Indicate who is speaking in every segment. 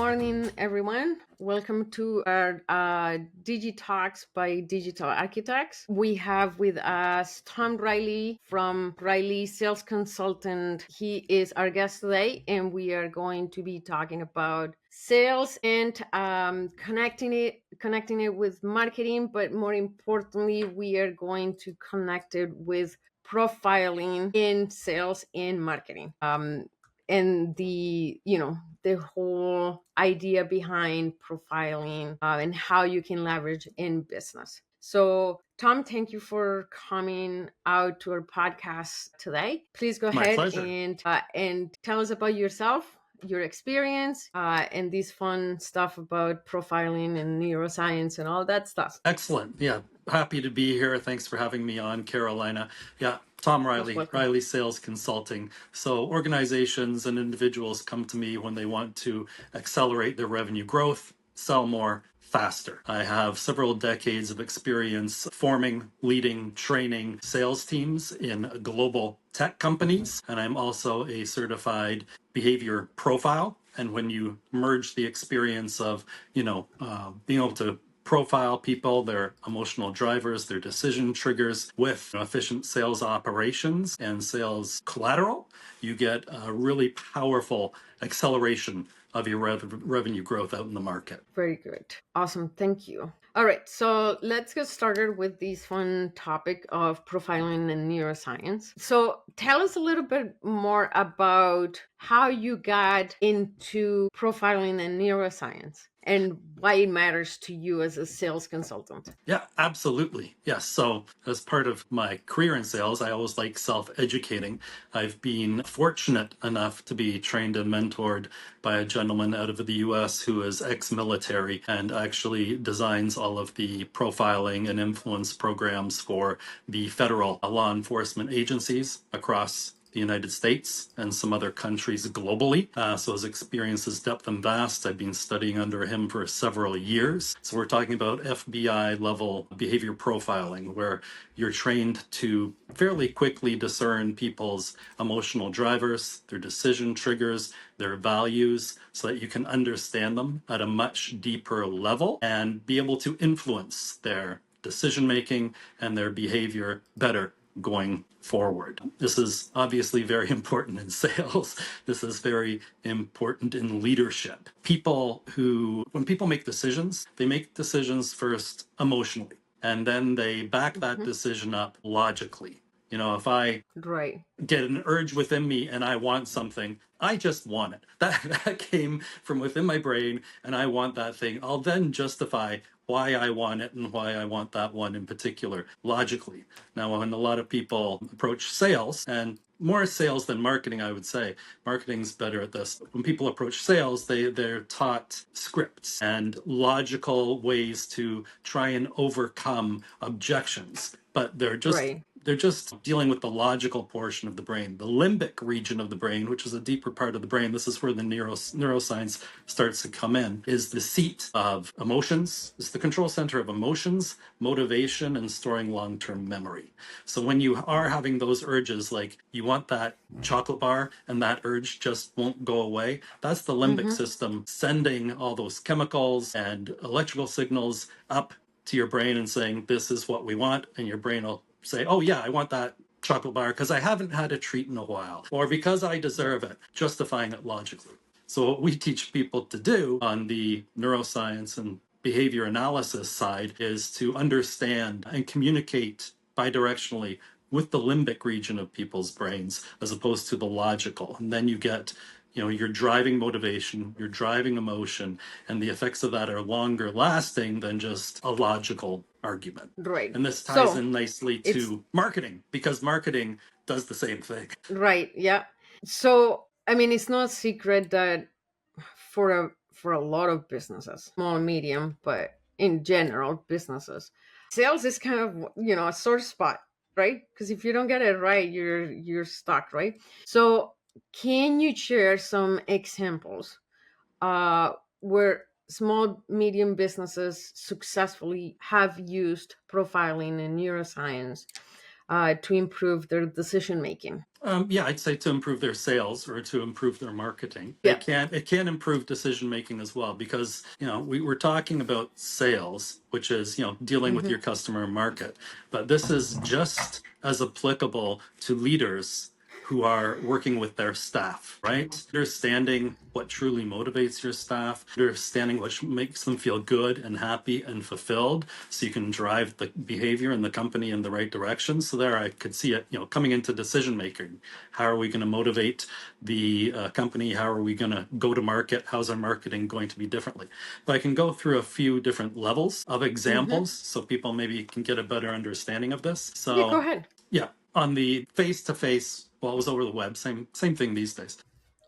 Speaker 1: morning, everyone. Welcome to our Digitalks by Digital Architects. We have with us Tom Reilly from Reilly Sales Consultant. He is our guest today, and we are going to be talking about sales and connecting it with marketing. But more importantly, we are going to connect it with profiling in sales and marketing. And the whole idea behind profiling and how you can leverage in business. So Tom, thank you for coming out to our podcast today. Please go
Speaker 2: My
Speaker 1: ahead
Speaker 2: pleasure.
Speaker 1: and tell us about yourself, your experience, and this fun stuff about profiling and neuroscience and all that stuff.
Speaker 2: Excellent. Yeah, happy to be here. Thanks for having me on, Carolina. Yeah, Tom
Speaker 1: Most
Speaker 2: Reilly,
Speaker 1: welcome.
Speaker 2: Reilly Sales Consulting. So organizations and individuals come to me when they want to accelerate their revenue growth, sell more, faster. I have several decades of experience forming, leading, training sales teams in global tech companies, and I'm also a certified behavior profile. And when you merge the experience of, being able to profile people, their emotional drivers, their decision triggers with efficient sales operations and sales collateral, you get a really powerful acceleration of your revenue growth out in the market.
Speaker 1: Very good. Awesome. Thank you. All right. So let's get started with this fun topic of profiling and neuroscience. So tell us a little bit more about how you got into profiling and neuroscience and why it matters to you as a sales consultant.
Speaker 2: Yeah, absolutely. Yes. So, as part of my career in sales, I always like self educating. I've been fortunate enough to be trained and mentored by a gentleman out of the US who is ex military and actually designs all of the profiling and influence programs for the federal law enforcement agencies across the United States and some other countries globally. So his experience is depth and vast. I've been studying under him for several years. So we're talking about FBI level behavior profiling, where you're trained to fairly quickly discern people's emotional drivers, their decision triggers, their values, so that you can understand them at a much deeper level and be able to influence their decision making and their behavior better going forward. This is obviously very important in sales. This is very important in leadership. When people make decisions, they make decisions first emotionally, and then they back that decision up logically. If I
Speaker 1: Right.
Speaker 2: get an urge within me and I want something, I just want it. That came from within my brain and I want that thing. I'll then justify why I want it and why I want that one in particular logically. Now, when a lot of people approach sales, and more sales than marketing, I would say, marketing's better at this. When people approach sales, they're taught scripts and logical ways to try and overcome objections, but
Speaker 1: Right.
Speaker 2: they're just dealing with the logical portion of the brain, the limbic region of the brain, which is a deeper part of the brain. This is where the neuroscience starts to come in, is the seat of emotions. It's the control center of emotions, motivation, and storing long-term memory. So when you are having those urges, like you want that chocolate bar and that urge just won't go away, that's the limbic system sending all those chemicals and electrical signals up to your brain and saying, this is what we want. And your brain will say, oh yeah, I want that chocolate bar because I haven't had a treat in a while, or because I deserve it, justifying it logically. So what we teach people to do on the neuroscience and behavior analysis side is to understand and communicate bidirectionally with the limbic region of people's brains as opposed to the logical. And then you get you're driving motivation, you're driving emotion, and the effects of that are longer lasting than just a logical argument.
Speaker 1: Right.
Speaker 2: And this ties
Speaker 1: So
Speaker 2: in nicely
Speaker 1: it's
Speaker 2: to marketing, because marketing does the same thing.
Speaker 1: right. Yeah. So I mean, it's not a secret that for a lot of businesses, small, medium, but in general, businesses, sales is kind of a sore spot, right? Because if you don't get it right, you're stuck, right? So, can you share some examples where small, medium businesses successfully have used profiling and neuroscience to improve their decision making?
Speaker 2: Yeah, I'd say to improve their sales or to improve their marketing.
Speaker 1: Yeah.
Speaker 2: It can improve decision making as well because, we're talking about sales, which is, dealing with
Speaker 1: Hmm.
Speaker 2: your customer market. But this is just as applicable to leaders who are working with their staff, right? Understanding what truly motivates your staff, understanding what makes them feel good and happy and fulfilled, so you can drive the behavior in the company in the right direction. So there I could see it, coming into decision making. How are we going to motivate the company? How are we going to go to market? How's our marketing going to be differently? But I can go through a few different levels of
Speaker 1: Hmm.
Speaker 2: examples so people maybe can get a better understanding of this.
Speaker 1: Yeah, go
Speaker 2: So
Speaker 1: ahead.
Speaker 2: yeah, on the face to face, well, it was over the web, same thing these days.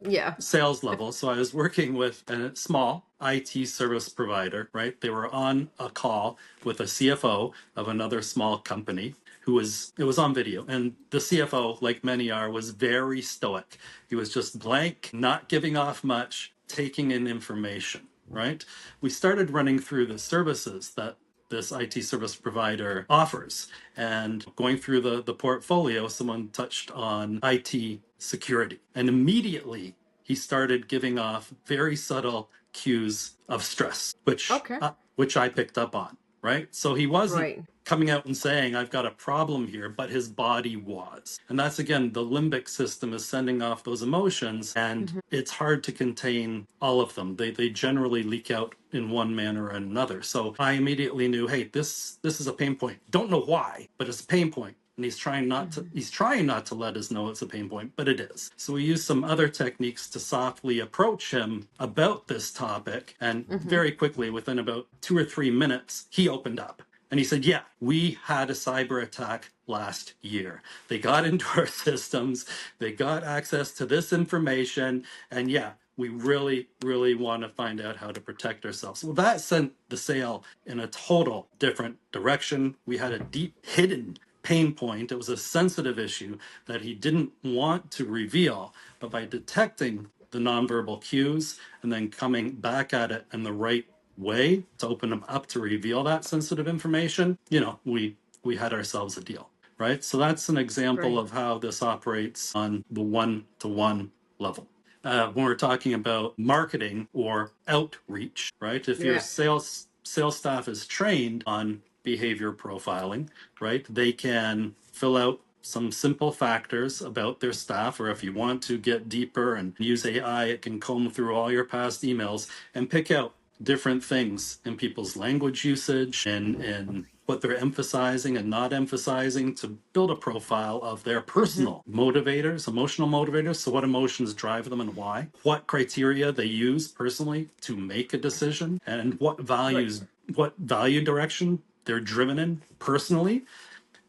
Speaker 1: Yeah.
Speaker 2: Sales level. So I was working with a small IT service provider, right? They were on a call with a CFO of another small company it was on video. And the CFO, like many are, was very stoic. He was just blank, not giving off much, taking in information, right? We started running through the services that this IT service provider offers. And going through the portfolio, someone touched on IT security. And immediately he started giving off very subtle cues of stress,
Speaker 1: Okay.
Speaker 2: which I picked up on, right? So he wasn't
Speaker 1: Right.
Speaker 2: coming out and saying, I've got a problem here, but his body was. And that's again, the limbic system is sending off those emotions, and
Speaker 1: Hmm.
Speaker 2: it's hard to contain all of them. They generally leak out in one manner or another. So I immediately knew, hey, this is a pain point. Don't know why, but it's a pain point. And he's trying not to let us know it's a pain point, but it is. So we use some other techniques to softly approach him about this topic. And
Speaker 1: Hmm.
Speaker 2: very quickly, within about 2 or 3 minutes, he opened up. And he said, yeah, we had a cyber attack last year. They got into our systems, they got access to this information, and yeah, we really, really want to find out how to protect ourselves. Well, that sent the sale in a total different direction. We had a deep hidden pain point. It was a sensitive issue that he didn't want to reveal, but by detecting the nonverbal cues and then coming back at it in the right way to open them up to reveal that sensitive information, we had ourselves a deal, right? So that's an example
Speaker 1: Right.
Speaker 2: of how this operates on the one-to-one level. When we're talking about marketing or outreach, right? If your
Speaker 1: Yeah.
Speaker 2: sales staff is trained on behavior profiling, right, they can fill out some simple factors about their staff, or if you want to get deeper and use AI, it can comb through all your past emails and pick out different things in people's language usage and what they're emphasizing and not emphasizing to build a profile of their
Speaker 1: Hmm.
Speaker 2: personal motivators, emotional motivators. So, what emotions drive them and why? What criteria they use personally to make a decision, and
Speaker 1: Right.
Speaker 2: what value direction they're driven in personally.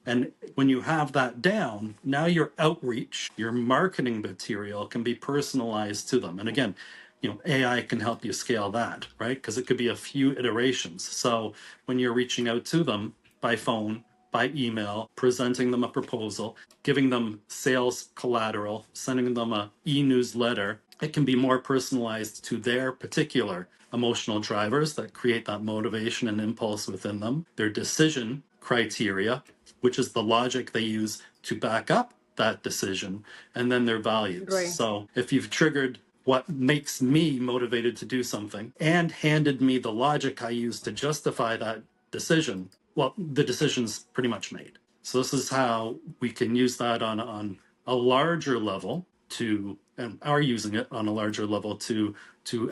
Speaker 2: And when you have that down, now your outreach, your marketing material can be personalized to them. And again, AI can help you scale that, right? Because it could be a few iterations. So when you're reaching out to them by phone, by email, presenting them a proposal, giving them sales collateral, sending them a e-newsletter, it can be more personalized to their particular emotional drivers that create that motivation and impulse within them, their decision criteria, which is the logic they use to back up that decision, and then their values.
Speaker 1: Right.
Speaker 2: So if you've triggered what makes me motivated to do something and handed me the logic I use to justify that decision, well, the decision's pretty much made. So this is how we can use that on a larger level to, and are using it on a larger level to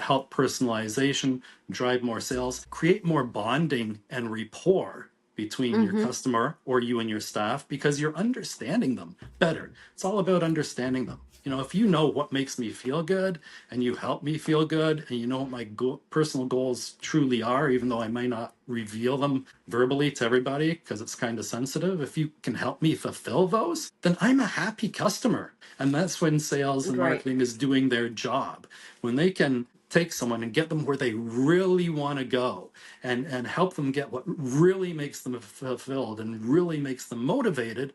Speaker 2: help personalization, drive more sales, create more bonding and rapport between your
Speaker 1: Hmm.
Speaker 2: customer or you and your staff because you're understanding them better. It's all about understanding them. If you know what makes me feel good and you help me feel good and you know what my personal goals truly are, even though I might not reveal them verbally to everybody because it's kind of sensitive, if you can help me fulfill those, then I'm a happy customer. And that's when sales and
Speaker 1: Right.
Speaker 2: marketing is doing their job. When they can take someone and get them where they really want to go and help them get what really makes them fulfilled and really makes them motivated,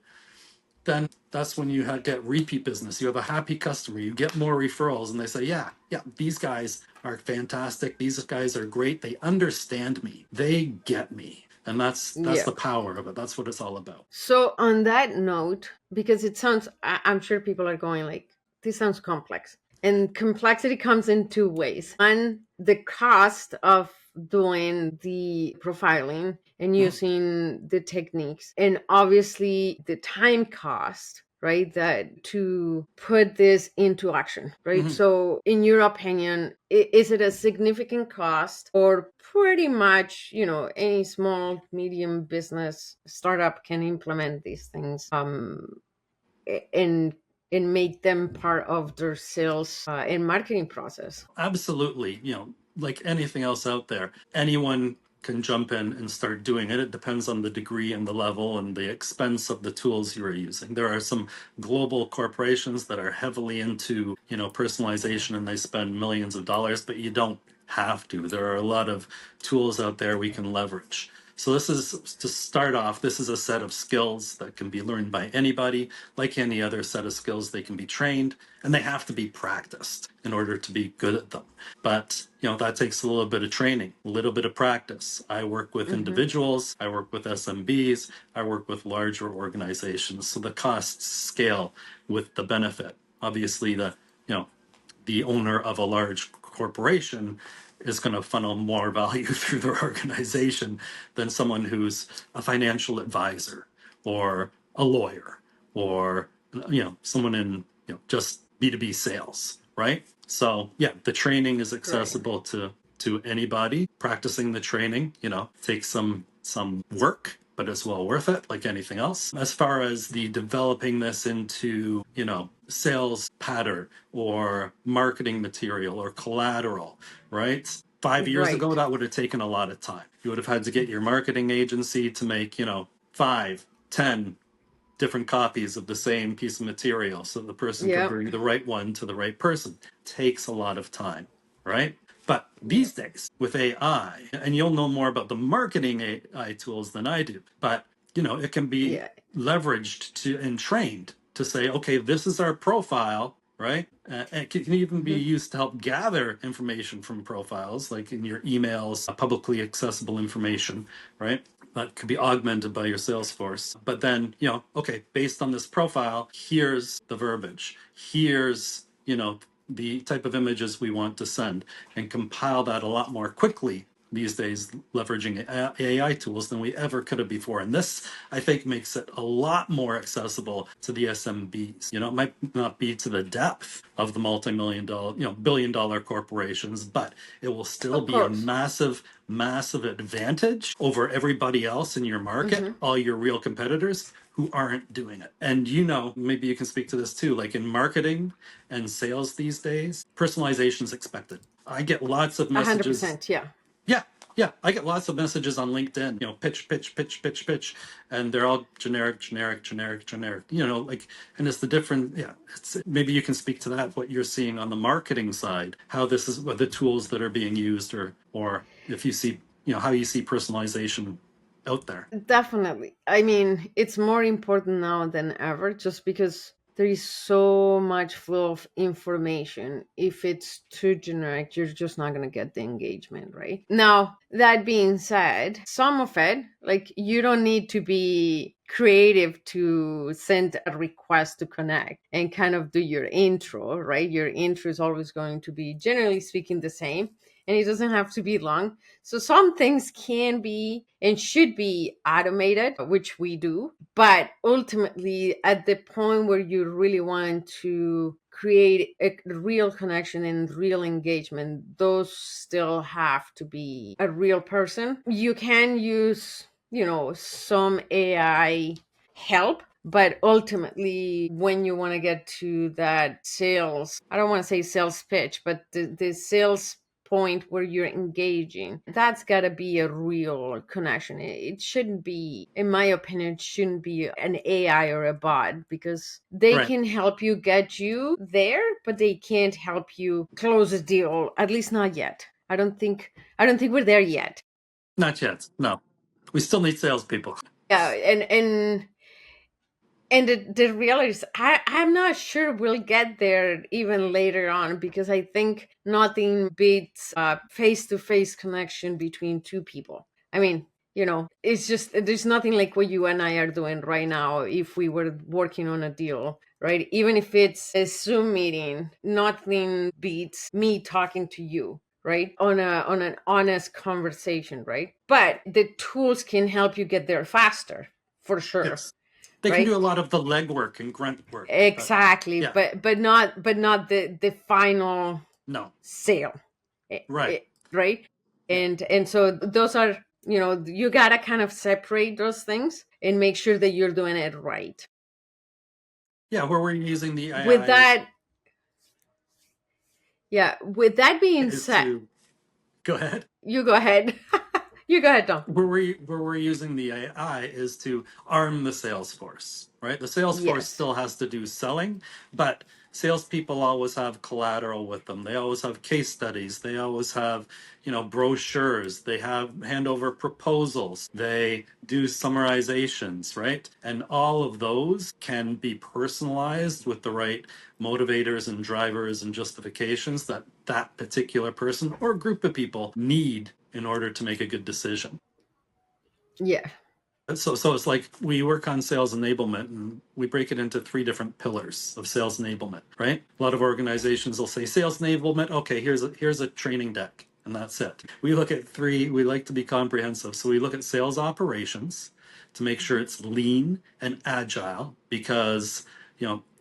Speaker 2: then that's when you get repeat business. You have a happy customer, you get more referrals, and they say, yeah, these guys are fantastic. These guys are great. They understand me. They get me. And that's
Speaker 1: Yeah.
Speaker 2: the power of it. That's what it's all about.
Speaker 1: So on that note, because it sounds, I'm sure people are going like, this sounds complex. And complexity comes in two ways. One, the cost of doing the profiling and
Speaker 2: Mhm.
Speaker 1: using the techniques, and obviously the time cost, right? That to put this into action, right?
Speaker 2: Mhm.
Speaker 1: So, in your opinion, is it a significant cost, or pretty much, any small, medium business startup can implement these things? And make them part of their sales and marketing process.
Speaker 2: Absolutely. Like anything else out there, anyone can jump in and start doing it. It depends on the degree and the level and the expense of the tools you are using. There are some global corporations that are heavily into, personalization, and they spend millions of dollars, but you don't have to. There are a lot of tools out there we can leverage. So this is, to start off, this is a set of skills that can be learned by anybody. Like any other set of skills, they can be trained, and they have to be practiced in order to be good at them. But, that takes a little bit of training, a little bit of practice. I work with
Speaker 1: Mm-hmm.
Speaker 2: individuals, I work with SMBs, I work with larger organizations. So the costs scale with the benefit. Obviously, the owner of a large corporation is going to funnel more value through their organization than someone who's a financial advisor or a lawyer or someone in just B2B sales, right? So yeah, the training is
Speaker 1: Right.
Speaker 2: accessible to anybody. Practicing the training, takes some work, but it's well worth it, like anything else. As far as the developing this into, sales pattern or marketing material or collateral, right? 5 years ago,
Speaker 1: Right.
Speaker 2: that would have taken a lot of time. You would have had to get your marketing agency to make, 5, 10 different copies of the same piece of material so the person could
Speaker 1: Yep.
Speaker 2: bring the right one to the right person. Takes a lot of time, right? But
Speaker 1: Yep.
Speaker 2: these days with AI, and you'll know more about the marketing AI tools than I do, but it can be
Speaker 1: Yeah.
Speaker 2: leveraged to and trained to say, okay, this is our profile, right? And it can even be
Speaker 1: Mm-hmm.
Speaker 2: used to help gather information from profiles, like in your emails, publicly accessible information, right? That could be augmented by your Salesforce. But then, okay, based on this profile, here's the verbiage. Here's, the type of images we want to send, and compile that a lot more quickly these days, leveraging AI tools than we ever could have before. And this, I think, makes it a lot more accessible to the SMBs. It might not be to the depth of the multi-million dollar, billion-dollar corporations, but it will still
Speaker 1: Of
Speaker 2: be a
Speaker 1: course.
Speaker 2: massive, massive advantage over everybody else in your market,
Speaker 1: Mm-hmm.
Speaker 2: all your real competitors who aren't doing it. And maybe you can speak to this too, like in marketing and sales these days, personalization is expected. I get lots of messages.
Speaker 1: 100%. Yeah.
Speaker 2: Yeah, yeah. I get lots of messages on LinkedIn, pitch, pitch, pitch, pitch, pitch. And they're all generic, generic, generic, generic, and it's the different, yeah. Maybe you can speak to that, what you're seeing on the marketing side, how this is, what the tools that are being used, or if you see, how you see personalization out there.
Speaker 1: Definitely. I mean, it's more important now than ever, just because there is so much flow of information. If it's too generic, you're just not going to get the engagement, right? Now, that being said, some of it, like, you don't need to be creative to send a request to connect and kind of do your intro, right? Your intro is always going to be, generally speaking, the same, and it doesn't have to be long. So some things can be and should be automated, which we do. But ultimately, at the point where you really want to create a real connection and real engagement, those still have to be a real person. You can use, some AI help, but ultimately, when you want to get to that sales, I don't want to say sales pitch, but the sales point where you're engaging, that's got to be a real connection. It shouldn't be, in my opinion, it shouldn't be an AI or a bot, because they
Speaker 2: Right.
Speaker 1: can help you get you there, but they can't help you close a deal, at least not yet. I don't think we're there yet.
Speaker 2: Not yet. No. We still need salespeople.
Speaker 1: Yeah, and the reality is, I'm not sure we'll get there even later on, because I think nothing beats face to face connection between two people. I mean, It's just there's nothing like what you and I are doing right now if we were working on a deal, right? Even if it's a Zoom meeting, nothing beats me talking to you, right? On an honest conversation, right? But the tools can help you get there faster, for sure,
Speaker 2: Yes. They can do
Speaker 1: right?
Speaker 2: a lot of the legwork and grunt work, but
Speaker 1: Exactly,
Speaker 2: yeah,
Speaker 1: but not the final
Speaker 2: no,
Speaker 1: sale.
Speaker 2: right.
Speaker 1: Right.
Speaker 2: Yeah.
Speaker 1: And so those are, you gotta kind of separate those things and make sure that you're doing it right.
Speaker 2: Yeah, where we're using the
Speaker 1: With
Speaker 2: AI
Speaker 1: that, yeah, with that being
Speaker 2: is
Speaker 1: said,
Speaker 2: to go ahead.
Speaker 1: you go ahead. You go ahead, Tom.
Speaker 2: Where we're using the AI is to arm the sales force, right? The sales force
Speaker 1: Yes.
Speaker 2: still has to do selling, but salespeople always have collateral with them. They always have case studies. They always have, brochures. They have hand over proposals. They do summarizations, right? And all of those can be personalized with the right motivators and drivers and justifications that that particular person or group of people need in order to make a good decision.
Speaker 1: Yeah.
Speaker 2: So it's like we work on sales enablement and we break it into three different pillars of sales enablement, right? A lot of organizations will say sales enablement, okay, here's a training deck and that's it. We look at three, we like to be comprehensive. So we look at sales operations to make sure it's lean and agile because,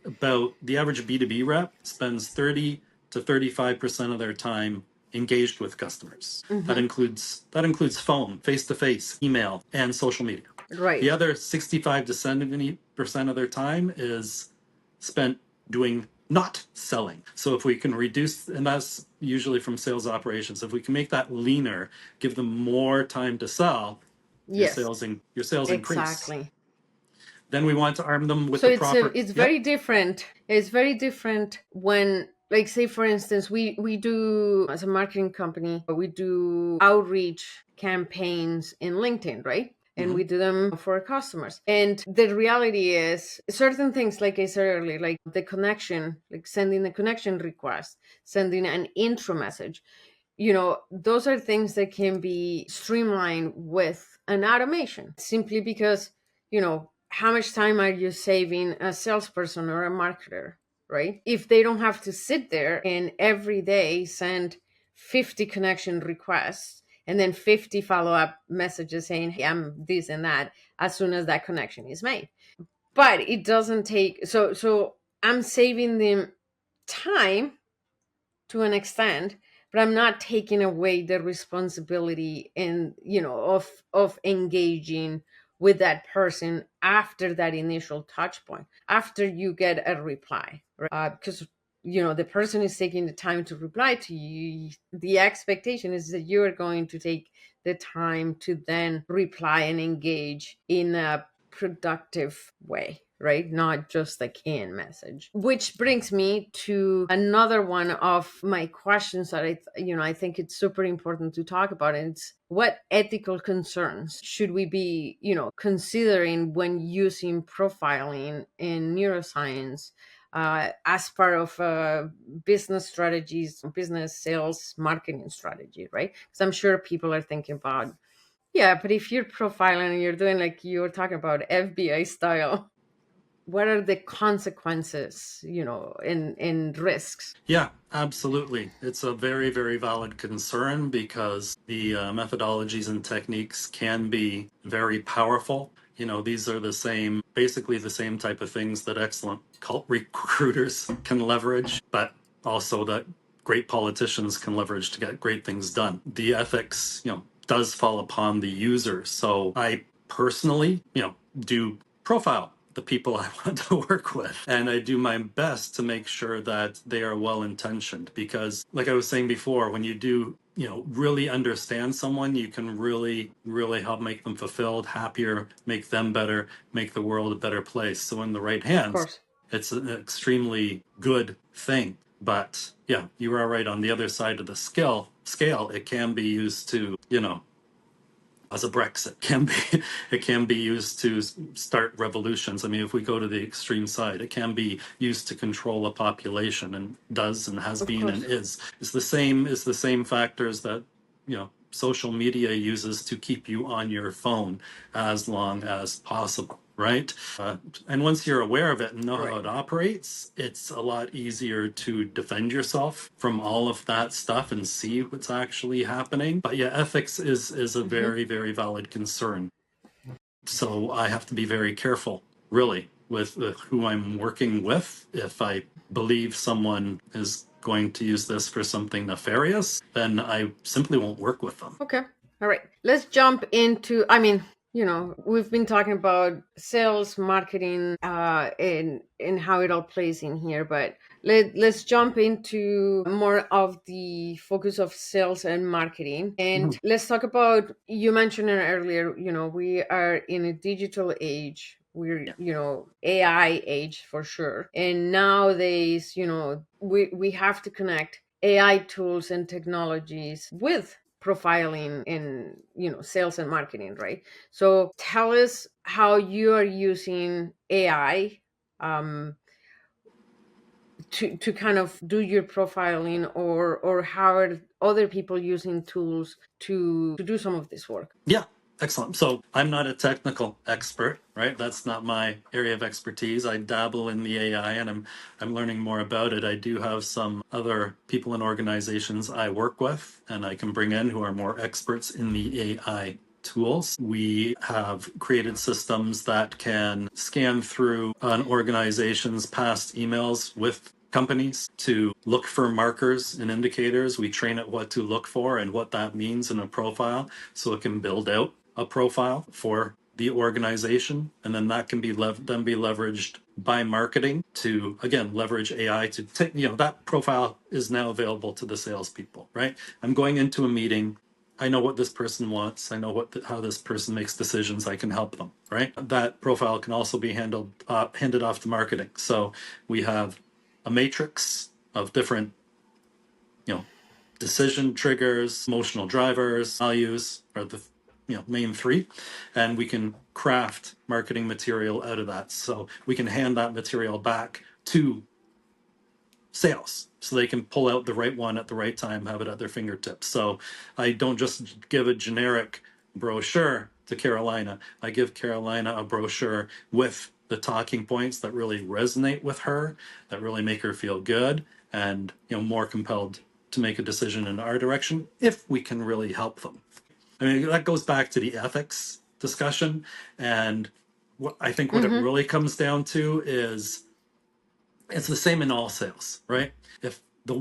Speaker 2: about the average B2B rep spends 30 to 35% of their time engaged with customers. That
Speaker 1: Hmm.
Speaker 2: includes phone, face to face, email, and social media. The
Speaker 1: Right.
Speaker 2: other 65 to 70% of their time is spent doing not selling. So if we can reduce, and that's usually from sales operations, if we can make that leaner, give them more time to sell,
Speaker 1: Yes.
Speaker 2: your sales increase.
Speaker 1: Exactly.
Speaker 2: Then we want to arm them with
Speaker 1: So
Speaker 2: the
Speaker 1: it's
Speaker 2: proper.
Speaker 1: it's
Speaker 2: Yep.
Speaker 1: very different. It's very different when, like, say for instance, we do, as a marketing company, we do outreach campaigns in LinkedIn, right? And
Speaker 2: Hmm.
Speaker 1: we do them for our customers. And the reality is certain things, like I said earlier, like the connection, like sending the connection request, sending an intro message, those are things that can be streamlined with an automation, simply because, how much time are you saving a salesperson or a marketer, right? If they don't have to sit there and every day send 50 connection requests and then 50 follow-up messages saying, hey, I'm this and that, as soon as that connection is made. But it doesn't take, so I'm saving them time to an extent, but I'm not taking away the responsibility and, of engaging with that person after that initial touch point, after you get a reply, right? Because the person is taking the time to reply to you. The expectation is that you are going to take the time to then reply and engage in a productive way, right? Not just a canned message. Which brings me to another one of my questions that I think it's super important to talk about. And it's, what ethical concerns should we be, considering when using profiling in neuroscience as part of business strategies, business sales, marketing strategy, right? Because I'm sure people are thinking about, yeah, but if you're profiling and you're doing, like you were talking about, FBI style, what are the consequences, and risks?
Speaker 2: Yeah, absolutely. It's a very, very valid concern because the methodologies and techniques can be very powerful. These are basically the same type of things that excellent cult recruiters can leverage, but also that great politicians can leverage to get great things done. The ethics, does fall upon the user. So I personally, do profile the people I want to work with. And I do my best to make sure that they are well intentioned because, like I was saying before, when you do, really understand someone, you can really, really help make them fulfilled, happier, make them better, make the world a better place. So, in the right
Speaker 1: Of
Speaker 2: hands,
Speaker 1: course.
Speaker 2: it's an extremely good thing. But yeah, you are right. On the other side of the scale, it can be used to, as a Brexit can be, it can be used to start revolutions. I mean, if we go to the extreme side, it can be used to control a population, and does and has
Speaker 1: Of
Speaker 2: been and
Speaker 1: course.
Speaker 2: is. It's the same factors that social media uses to keep you on your phone as long as possible, right? And once you're aware of it and know how
Speaker 1: Right.
Speaker 2: it operates, it's a lot easier to defend yourself from all of that stuff and see what's actually happening. But yeah, ethics is a
Speaker 1: Mm-hmm.
Speaker 2: very, very valid concern. So I have to be very careful, really, with who I'm working with. If I believe someone is going to use this for something nefarious, then I simply won't work with them.
Speaker 1: Okay. All right. Let's jump into, I mean, we've been talking about sales, marketing, and how it all plays in here, but let's jump into more of the focus of sales and marketing. And
Speaker 2: Mhm.
Speaker 1: let's talk about, you mentioned it earlier, we are in a digital age. We're,
Speaker 2: Yeah.
Speaker 1: AI age for sure. And nowadays, we have to connect AI tools and technologies with profiling in sales and marketing, right? So tell us how you are using AI to kind of do your profiling, or how are other people using tools to do some of this work.
Speaker 2: Yeah, excellent. So I'm not a technical expert, right? That's not my area of expertise. I dabble in the AI and I'm learning more about it. I do have some other people and organizations I work with and I can bring in who are more experts in the AI tools. We have created systems that can scan through an organization's past emails with companies to look for markers and indicators. We train it what to look for and what that means in a profile so it can build out a profile for the organization, and then that can be then be leveraged by marketing to again leverage AI to take that profile is now available to the salespeople. Right, I'm going into a meeting. I know what this person wants. I know how this person makes decisions. I can help them. Right, that profile can also be handed off to marketing. So we have a matrix of different decision triggers, emotional drivers, values are the main three, and we can craft marketing material out of that. So we can hand that material back to sales so they can pull out the right one at the right time, have it at their fingertips. So I don't just give a generic brochure to Carolina. I give Carolina a brochure with the talking points that really resonate with her, that really make her feel good and more compelled to make a decision in our direction if we can really help them. I mean, that goes back to the ethics discussion. And I think what it
Speaker 1: Mm-hmm.
Speaker 2: really comes down to is it's the same in all sales, right? If the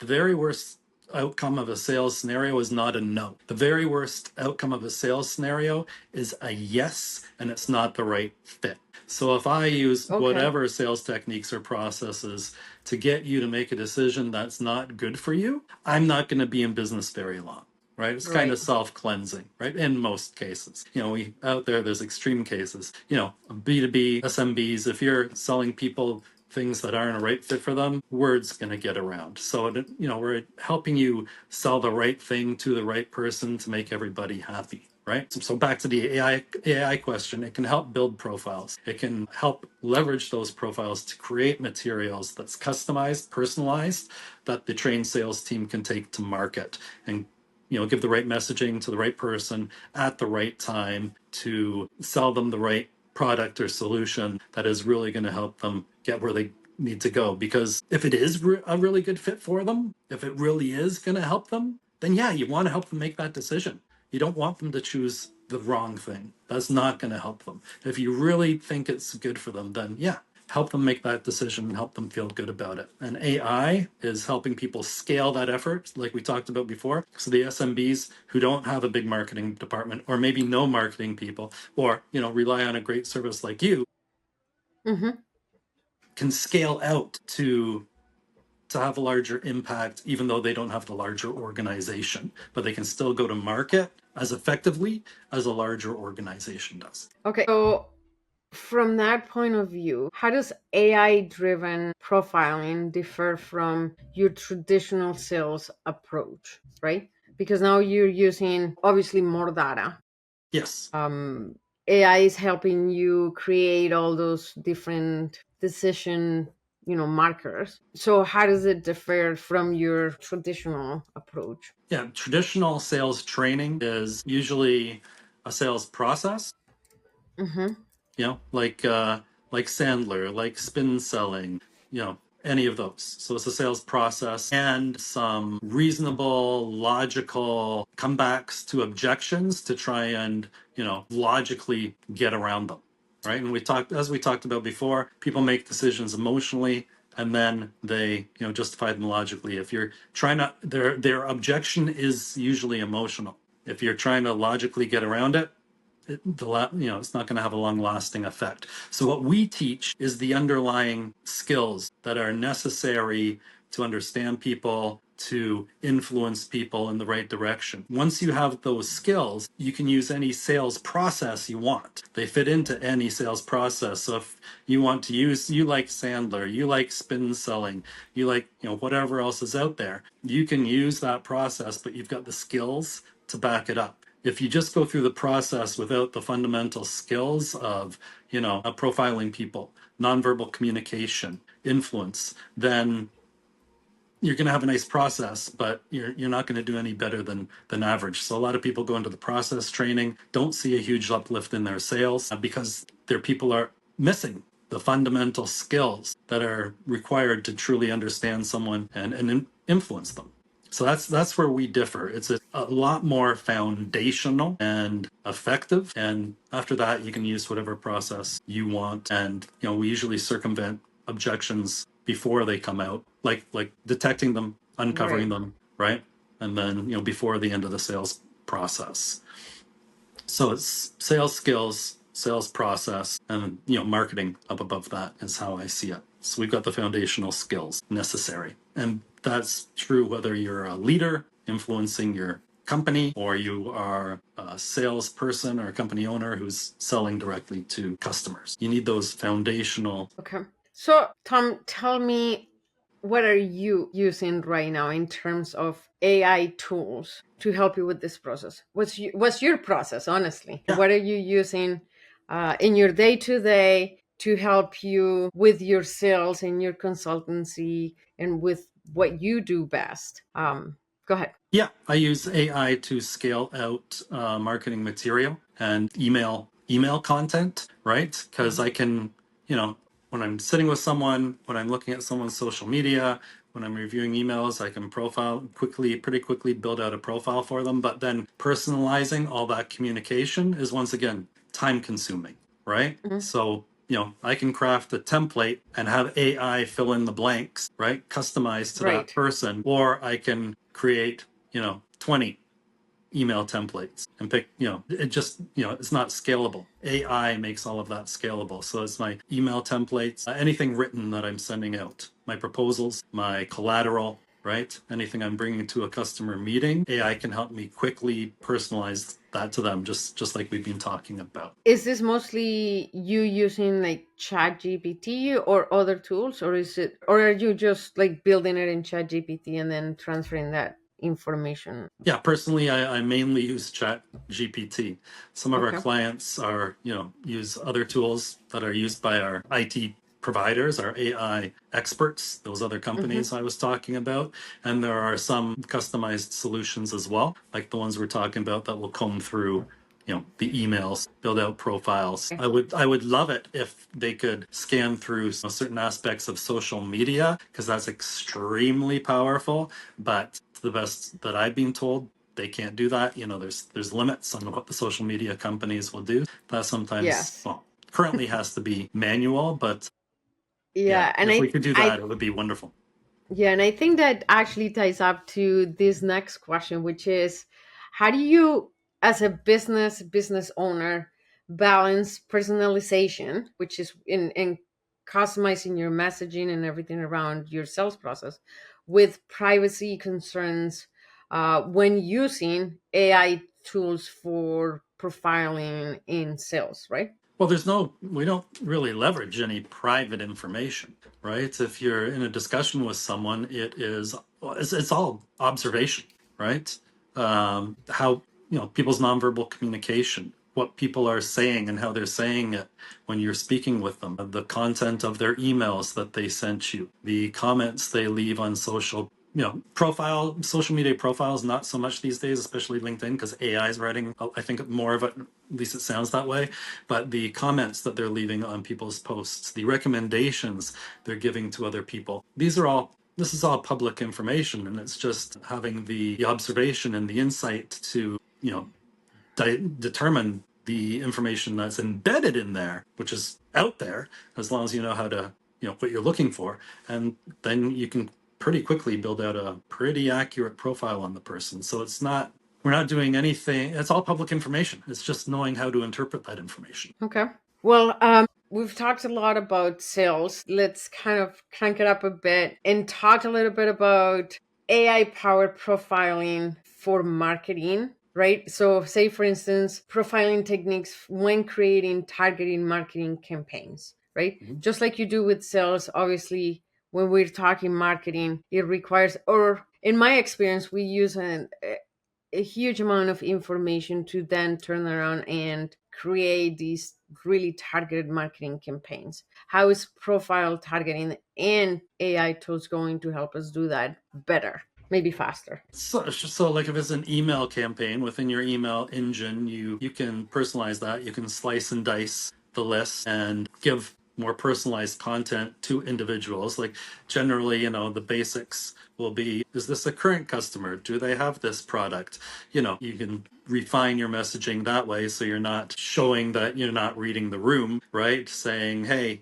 Speaker 2: very worst outcome of a sales scenario is not a no. The very worst outcome of a sales scenario is a yes, and it's not the right fit. So if I use
Speaker 1: Okay.
Speaker 2: whatever sales techniques or processes to get you to make a decision that's not good for you, I'm not going to be in business very long. Right, it's kind of
Speaker 1: Right.
Speaker 2: self-cleansing, right? In most cases, we out there's extreme cases. B2B SMBs. If you're selling people things that aren't a right fit for them, word's going to get around. So, we're helping you sell the right thing to the right person to make everybody happy. Right. So back to the AI question, it can help build profiles. It can help leverage those profiles to create materials that's customized, personalized, that the trained sales team can take to market and give the right messaging to the right person at the right time to sell them the right product or solution that is really going to help them get where they need to go. Because if it is a really good fit for them, if it really is going to help them, then yeah, you want to help them make that decision. You don't want them to choose the wrong thing. That's not going to help them. If you really think it's good for them, then yeah, help them make that decision and help them feel good about it. And AI is helping people scale that effort, like we talked about before. So the SMBs who don't have a big marketing department, or maybe no marketing people, or rely on a great service like you,
Speaker 1: Mm-hmm.
Speaker 2: can scale out to have a larger impact, even though they don't have the larger organization, but they can still go to market as effectively as a larger organization does.
Speaker 1: Okay. So from that point of view, how does AI driven profiling differ from your traditional sales approach, right? Because now you're using obviously more data.
Speaker 2: Yes.
Speaker 1: AI is helping you create all those different decision markers. So how does it differ from your traditional approach?
Speaker 2: Yeah, traditional sales training is usually a sales process,
Speaker 1: Mm-hmm.
Speaker 2: like Sandler, like spin selling, any of those. So it's a sales process and some reasonable, logical comebacks to objections to try and, logically get around them. Right. And as we talked about before, people make decisions emotionally and then they, justify them logically. If you're trying to, their objection is usually emotional. If you're trying to logically get around it, it's not going to have a long lasting effect. So what we teach is the underlying skills that are necessary to understand people, to influence people in the right direction. Once you have those skills, you can use any sales process you want. They fit into any sales process. So if you want to use, you like Sandler, you like spin selling, you like, whatever else is out there, you can use that process, but you've got the skills to back it up. If you just go through the process without the fundamental skills of, profiling people, nonverbal communication, influence, then you're going to have a nice process, but you're not going to do any better than average. So a lot of people go into the process training, don't see a huge uplift in their sales because their people are missing the fundamental skills that are required to truly understand someone and influence them. So that's where we differ. It's a lot more foundational and effective. And after that, you can use whatever process you want. And we usually circumvent objections before they come out, like detecting them, uncovering
Speaker 1: Right.
Speaker 2: them, right? And then before the end of the sales process. So it's sales skills, sales process, and marketing up above that is how I see it. So we've got the foundational skills necessary. And that's true whether you're a leader influencing your company or you are a salesperson or a company owner who's selling directly to customers. You need those foundational.
Speaker 1: Okay. So, Tom, tell me, what are you using right now in terms of AI tools to help you with this process? What's your process, honestly?
Speaker 2: Yeah.
Speaker 1: What are you using in your day to day to help you with your sales and your consultancy and with what you do best? Go ahead.
Speaker 2: Yeah, I use AI to scale out marketing material and email content, right? Because I can, when I'm sitting with someone, when I'm looking at someone's social media, when I'm reviewing emails, I can pretty quickly build out a profile for them. But then personalizing all that communication is once again time consuming, right?
Speaker 1: Mhm.
Speaker 2: So I can craft a template and have AI fill in the blanks, right? Customized to that
Speaker 1: Right.
Speaker 2: person, or I can create 20 email templates and pick, it just, it's not scalable. AI makes all of that scalable. So it's my email templates, anything written that I'm sending out, my proposals, my collateral, right? Anything I'm bringing to a customer meeting, AI can help me quickly personalize that to them, just like we've been talking about.
Speaker 1: Is this mostly you using like Chat GPT or other tools, or are you just like building it in Chat GPT and then transferring that information?
Speaker 2: Yeah, personally, I mainly use Chat GPT. Some of our
Speaker 1: Okay.
Speaker 2: clients are, use other tools that are used by our IT providers, our AI experts, those other
Speaker 1: Mm-hmm.
Speaker 2: companies I was talking about. And there are some customized solutions as well, like the ones we're talking about that will comb through the emails, build out profiles.
Speaker 1: Okay.
Speaker 2: I would love it if they could scan through certain aspects of social media because that's extremely powerful, but to the best that I've been told, they can't do that. There's limits on what the social media companies will do. That sometimes,
Speaker 1: Yes.
Speaker 2: well, currently has to be manual, but yeah,
Speaker 1: Yeah, and
Speaker 2: if we could do that, it would be wonderful.
Speaker 1: I think that actually ties up to this next question, which is, how do you, as a business owner, balance personalization, which is in customizing your messaging and everything around your sales process, with privacy concerns when using AI tools for profiling in sales, right?
Speaker 2: Well, we don't really leverage any private information, right? If you're in a discussion with someone, it's all observation, right? How, people's nonverbal communication, what people are saying and how they're saying it when you're speaking with them, the content of their emails that they sent you, the comments they leave on social media profiles, not so much these days, especially LinkedIn, because AI is writing, I think, more of it, at least it sounds that way. But the comments that they're leaving on people's posts, the recommendations they're giving to other people, this is all public information, and it's just having the observation and the insight to, determine the information that's embedded in there, which is out there, as long as you know how to, what you're looking for. And then you can pretty quickly build out a pretty accurate profile on the person. So we're not doing anything. It's all public information. It's just knowing how to interpret that information.
Speaker 1: Okay. Well, we've talked a lot about sales. Let's kind of crank it up a bit and talk a little bit about AI powered profiling for marketing, right? So, say for instance, profiling techniques when creating targeting marketing campaigns, right?
Speaker 2: Mhm.
Speaker 1: Just like you do with sales, obviously, when we're talking marketing, it requires, or in my experience, we use a huge amount of information to then turn around and create these really targeted marketing campaigns. How is profile targeting and AI tools going to help us do that better, maybe faster?
Speaker 2: So like if it's an email campaign within your email engine, you can personalize that. You can slice and dice the list and give more personalized content to individuals. Like generally, the basics will be, is this a current customer? Do they have this product? You can refine your messaging that way, so you're not showing that you're not reading the room, right? Saying, hey,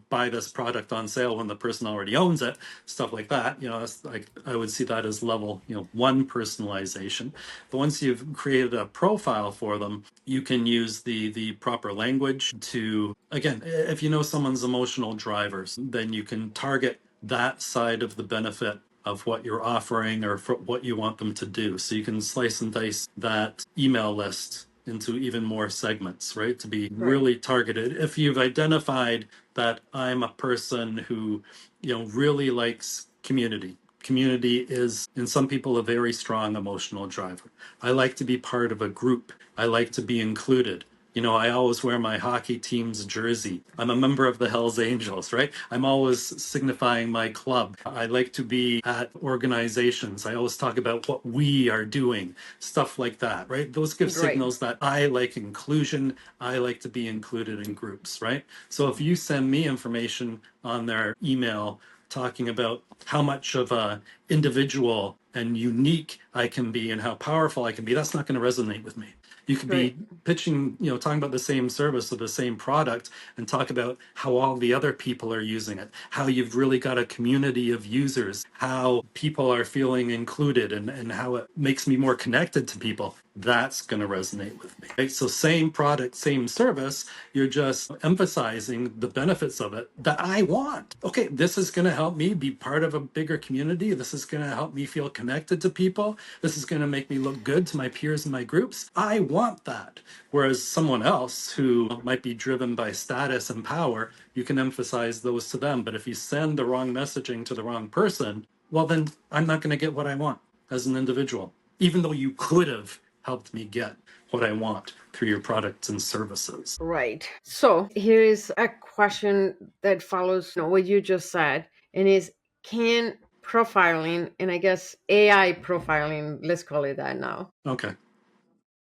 Speaker 2: buy this product on sale when the person already owns it, stuff like that. That's like, I would see that as level, one personalization. But once you've created a profile for them, you can use the proper language to, again, if you know someone's emotional drivers, then you can target that side of the benefit of what you're offering or for what you want them to do. So you can slice and dice that email list into even more segments, right? To be
Speaker 1: Right.
Speaker 2: really targeted. If you've identified that I'm a person who, really likes community. Community is, in some people, a very strong emotional driver. I like to be part of a group. I like to be included. I always wear my hockey team's jersey. I'm a member of the Hells Angels, right? I'm always signifying my club. I like to be at organizations. I always talk about what we are doing, stuff like that, right? Those give
Speaker 1: Right.
Speaker 2: signals that I like inclusion. I like to be included in groups, right? So if you send me information on their email talking about how much of a individual and unique I can be and how powerful I can be, that's not going to resonate with me. You could
Speaker 1: Right.
Speaker 2: be pitching, talking about the same service or the same product and talk about how all the other people are using it, how you've really got a community of users, how people are feeling included and how it makes me more connected to people. That's going to resonate with me. Right? So same product, same service, you're just emphasizing the benefits of it that I want. Okay, this is going to help me be part of a bigger community. This is going to help me feel connected to people. This is going to make me look good to my peers and my groups. I want that. Whereas someone else who might be driven by status and power, you can emphasize those to them. But if you send the wrong messaging to the wrong person, well, then I'm not going to get what I want as an individual, even though you could have helped me get what I want through your products and services.
Speaker 1: Right. So here is a question that follows what you just said, and is, can profiling, and I guess AI profiling, let's call it that now,
Speaker 2: Okay.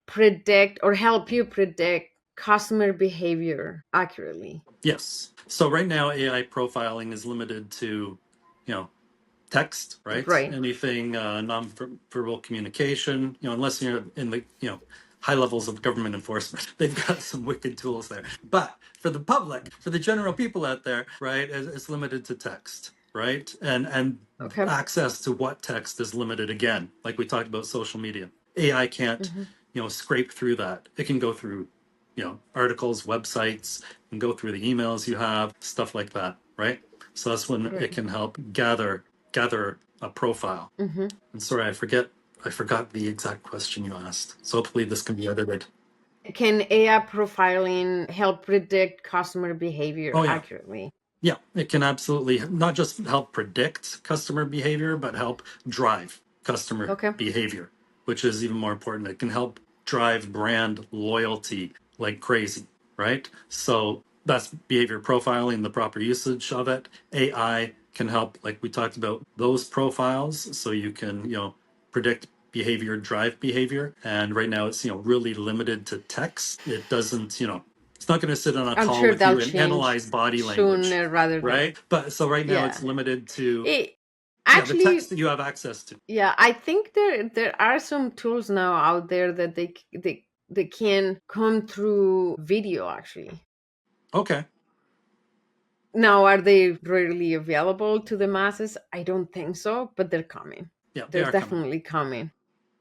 Speaker 1: predict or help you predict customer behavior accurately?
Speaker 2: Yes. So right now, AI profiling is limited to, text, right?
Speaker 1: Right.
Speaker 2: Anything non-verbal communication, unless you're in the, high levels of government enforcement. They've got some wicked tools there. But for the public, for the general people out there, right, it's limited to text, right? And
Speaker 1: Okay.
Speaker 2: access to what text is limited again, like we talked about social media. AI can't,
Speaker 1: Hmm.
Speaker 2: scrape through that. It can go through, articles, websites, and go through the emails you have, stuff like that, right? So that's when it
Speaker 1: Right.
Speaker 2: can help gather a profile.
Speaker 1: Hmm.
Speaker 2: And sorry, I forgot the exact question you asked. So hopefully this can be edited.
Speaker 1: Can AI profiling help predict customer behavior
Speaker 2: Oh yeah.
Speaker 1: accurately?
Speaker 2: Yeah, it can absolutely not just help predict customer behavior, but help drive customer
Speaker 1: Okay.
Speaker 2: behavior, which is even more important. It can help drive brand loyalty like crazy, right? So that's behavior profiling, the proper usage of it. AI can help, like we talked about, those profiles, so you can, predict behavior, drive behavior. And right now it's, really limited to text. It doesn't, it's not going to sit on a
Speaker 1: I'm
Speaker 2: call
Speaker 1: sure
Speaker 2: with
Speaker 1: that'll
Speaker 2: you and
Speaker 1: change
Speaker 2: analyze body language,
Speaker 1: sooner rather than
Speaker 2: right? But so right now it's
Speaker 1: yeah.
Speaker 2: limited to,
Speaker 1: It
Speaker 2: yeah, the text
Speaker 1: actually
Speaker 2: that you have access to.
Speaker 1: yeah, I think there are some tools now out there that they can come through video actually.
Speaker 2: Okay.
Speaker 1: Now, are they readily available to the masses? I don't think so, but they're coming.
Speaker 2: Yeah, they
Speaker 1: They're
Speaker 2: are coming.
Speaker 1: definitely coming.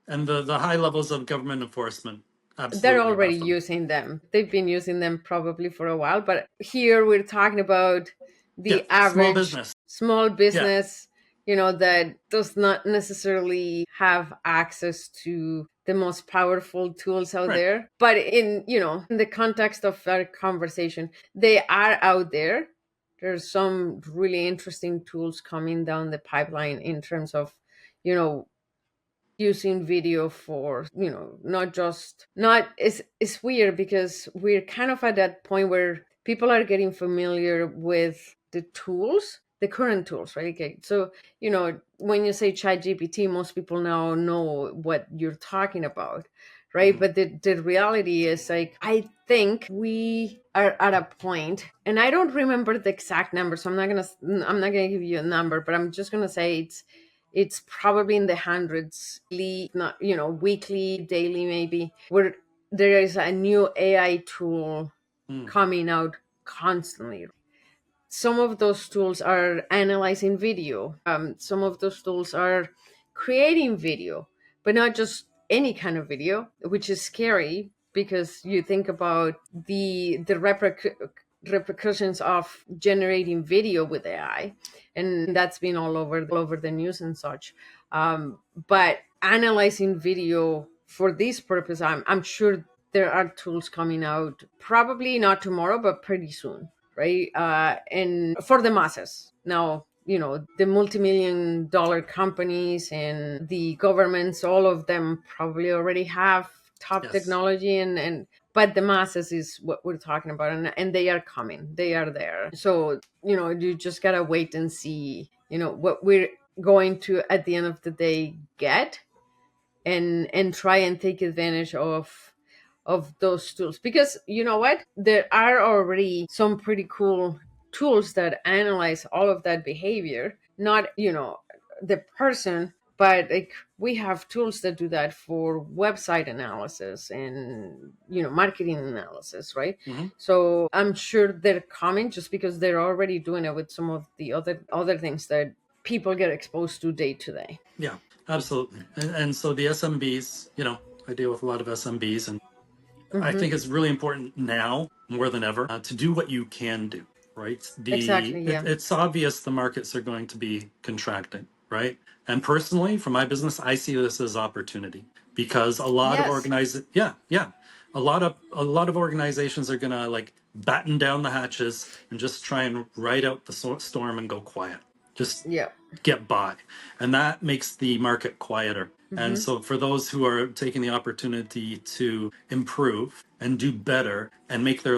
Speaker 2: And the high levels of government enforcement
Speaker 1: They're
Speaker 2: absolutely
Speaker 1: already
Speaker 2: have them.
Speaker 1: using them. They've been using them probably for a while, but here we're talking about
Speaker 2: Yeah,
Speaker 1: the
Speaker 2: small
Speaker 1: average
Speaker 2: business.
Speaker 1: small
Speaker 2: Yeah,
Speaker 1: business, that does not necessarily have access to the most powerful tools out
Speaker 2: right.
Speaker 1: there. But in the context of our conversation, they are out there. There's some really interesting tools coming down the pipeline in terms of, you know, using video for not it's weird because we're kind of at that point where people are getting familiar with the tools, the current tools, right? Okay, so when you say chat gpt, most people now know what you're talking about, right?
Speaker 2: Mhm.
Speaker 1: But the reality is, like, I think we are at a point, and I don't remember the exact number, so I'm not gonna give you a number, but I'm just gonna say it's probably in the hundreds, not weekly, daily, maybe, where there is a new AI tool
Speaker 2: Mm.
Speaker 1: coming out constantly. Some of those tools are analyzing video. Some of those tools are creating video, but not just any kind of video, which is scary because you think about the repercussions of generating video with AI, and that's been all over the news and such. But analyzing video for this purpose, I'm sure there are tools coming out, probably not tomorrow, but pretty soon, right? And for the masses. Now, the multi-million dollar companies and the governments, all of them probably already have top
Speaker 2: Yes.
Speaker 1: technology, and but the masses is what we're talking about, and they are coming, they are there. So you just gotta wait and see what we're going to, at the end of the day, get, and try and take advantage of those tools, because you know what, there are already some pretty cool tools that analyze all of that behavior, not the person, but like we have tools that do that for website analysis and marketing analysis, right?
Speaker 2: Hmm.
Speaker 1: So I'm sure they're coming, just because they're already doing it with some of the other things that people get exposed to day to day.
Speaker 2: Yeah, absolutely. And so the SMBs, I deal with a lot of SMBs, and I
Speaker 1: Hmm.
Speaker 2: think it's really important now more than ever to do what you can do, right?
Speaker 1: Exactly, yeah.
Speaker 2: It's obvious the markets are going to be contracting, right? And personally, for my business, I see this as opportunity because a lot of
Speaker 1: Yes.
Speaker 2: yeah, a lot of organizations are gonna like batten down the hatches and just try and ride out the storm and go quiet. Just
Speaker 1: Yeah.
Speaker 2: get by. And that makes the market quieter. And
Speaker 1: Hmm.
Speaker 2: so, for those who are taking the opportunity to improve and do better and make their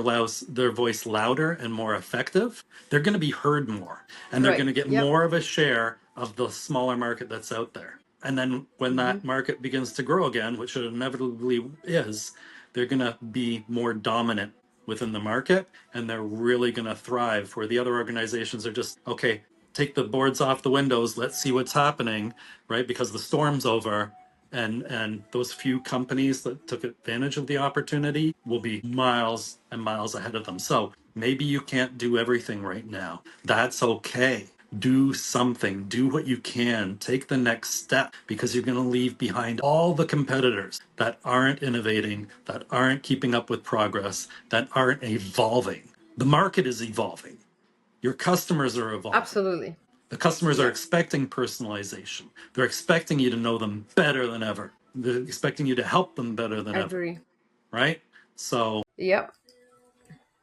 Speaker 2: voice louder and more effective, they're going to be heard more, and they're going
Speaker 1: Right.
Speaker 2: to get
Speaker 1: Yep.
Speaker 2: more of a share of the smaller market that's out there. And then, when
Speaker 1: Hmm.
Speaker 2: that market begins to grow again, which it inevitably is, they're going to be more dominant within the market, and they're really going to thrive, where the other organizations are just, okay, take the boards off the windows, let's see what's happening, right? Because the storm's over, and those few companies that took advantage of the opportunity will be miles and miles ahead of them. So maybe you can't do everything right now. That's okay. Do something, do what you can, take the next step, because you're going to leave behind all the competitors that aren't innovating, that aren't keeping up with progress, that aren't evolving. The market is evolving. Your customers are evolving.
Speaker 1: Absolutely.
Speaker 2: The customers are
Speaker 1: Yeah.
Speaker 2: expecting personalization. They're expecting you to know them better than ever. They're expecting you to help them better than
Speaker 1: I
Speaker 2: ever,
Speaker 1: agree.
Speaker 2: right? So
Speaker 1: Yep.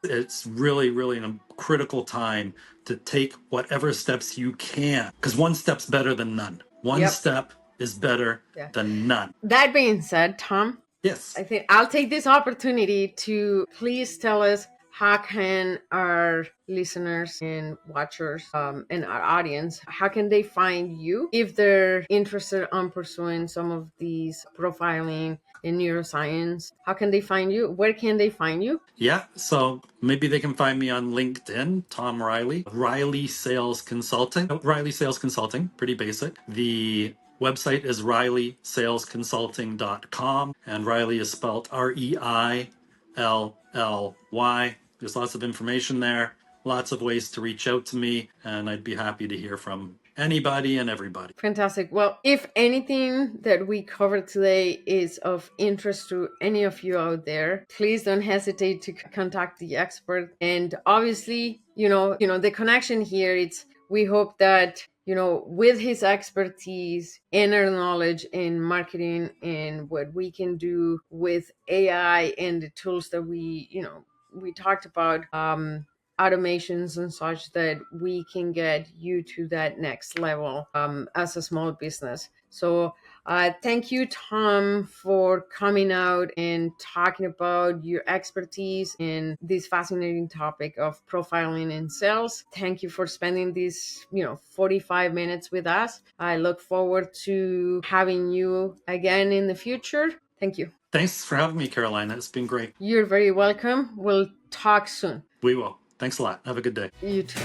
Speaker 2: it's really, really a critical time to take whatever steps you can, because one step's better than none. One
Speaker 1: Yep.
Speaker 2: step is better
Speaker 1: Yeah.
Speaker 2: than none.
Speaker 1: That being said, Tom,
Speaker 2: Yes.
Speaker 1: I think I'll take this opportunity to please tell us how can our listeners and watchers and our audience, how can they find you if they're interested on pursuing some of these profiling in neuroscience? How can they find you? Where can they find you?
Speaker 2: Yeah, so maybe they can find me on LinkedIn, Tom Reilly, Reilly Sales Consulting. Reilly Sales Consulting, pretty basic. The website is reillysalesconsulting.com, and Reilly is spelled Reilly. There's lots of information there, lots of ways to reach out to me, and I'd be happy to hear from anybody and everybody.
Speaker 1: Fantastic. Well, if anything that we covered today is of interest to any of you out there, please don't hesitate to contact the expert. And obviously, the connection here, it's we hope that with his expertise and our knowledge in marketing and what we can do with AI and the tools that we talked about, automations and such, that we can get you to that next level as a small business. So thank you, Tom, for coming out and talking about your expertise in this fascinating topic of profiling in sales. Thank you for spending these 45 minutes with us. I look forward to having you again in the future. Thank you.
Speaker 2: Thanks for having me, Carolina. It's been great.
Speaker 1: You're very welcome. We'll talk soon.
Speaker 2: We will. Thanks a lot. Have a good day.
Speaker 1: You too.